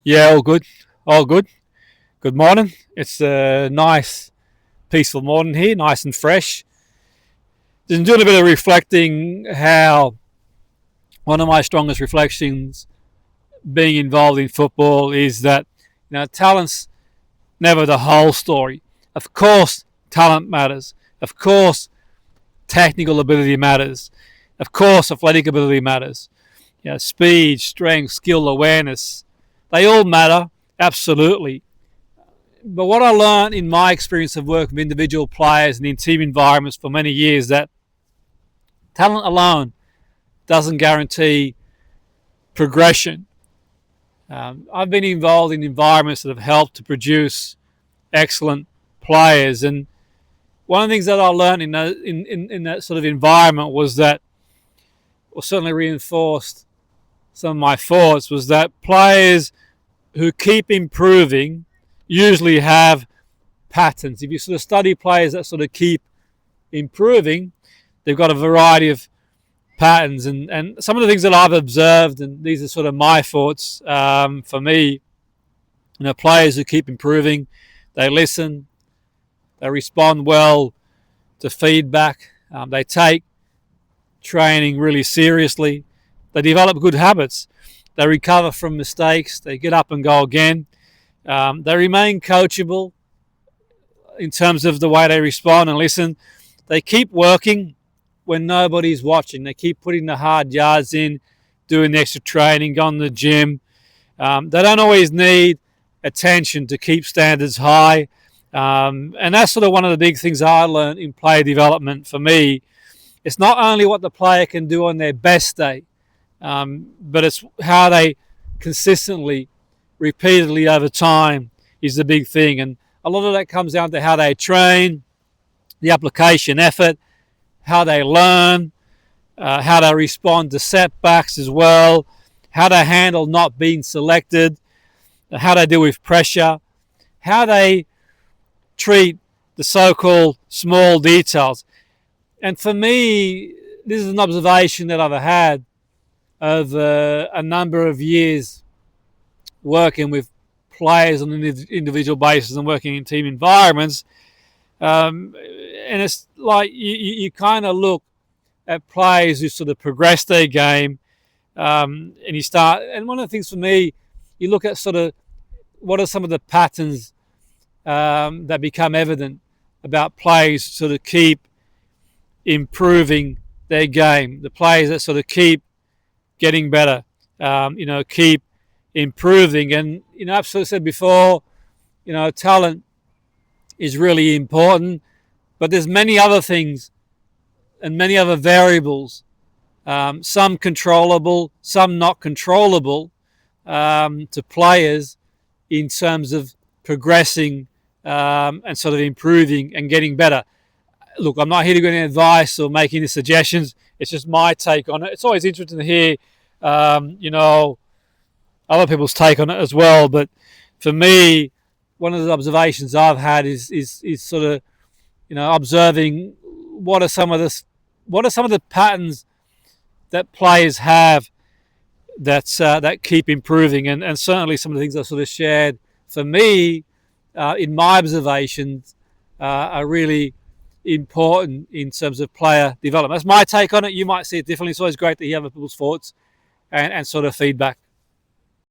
Yeah, all good. All good. Good morning. It's a nice, peaceful morning here, nice and fresh. Just doing a bit of reflecting how one of my strongest reflections being involved in football is that, talent's never the whole story. Of course, talent matters. Of course, technical ability matters. Of course, athletic ability matters. Speed, strength, skill, awareness, they all matter, absolutely. But what I learned in my experience of work with individual players and in team environments for many years that talent alone doesn't guarantee progression. I've been involved in environments that have helped to produce excellent players, and one of the things that I learned in that sort of environment was that, or certainly reinforced some of my thoughts, was that players who keep improving usually have patterns. If you sort of study players that sort of keep improving, they've got a variety of patterns. And some of the things that I've observed, and these are sort of my thoughts for me, players who keep improving, they listen, they respond well to feedback, they take training really seriously, they develop good habits, they recover from mistakes, they get up and go again, they remain coachable in terms of the way they respond and listen. They keep working when nobody's watching. They keep putting the hard yards in, doing the extra training, going to the gym. They don't always need attention to keep standards high. And that's sort of one of the big things I learned in player development for me. It's not only what the player can do on their best day, but it's how they consistently, repeatedly over time is the big thing. And a lot of that comes down to how they train, the application effort, how they learn, how they respond to setbacks as well, how they handle not being selected, how they deal with pressure, how they treat the so-called small details. And for me, this is an observation that I've had over a number of years working with players on an individual basis and working in team environments. And it's like you kind of look at players who sort of progress their game, and you start. And one of the things for me, you look at sort of what are some of the patterns that become evident about players sort of keep improving their game. The players that sort of keep getting better, keep improving. And I've sort of said before, talent is really important, but there's many other things and many other variables, some controllable, some not controllable, to players in terms of progressing and sort of improving and getting better. Look, I'm not here to give any advice or make any suggestions. It's just my take on it. It's always interesting to hear, other people's take on it as well. But for me, one of the observations I've had is sort of, observing what are some of the patterns that players have that keep improving, and certainly some of the things I sort of shared for me in my observations are really important in terms of player development. That's my take on it. You might see it differently. It's always great to hear other people's thoughts and sort of feedback.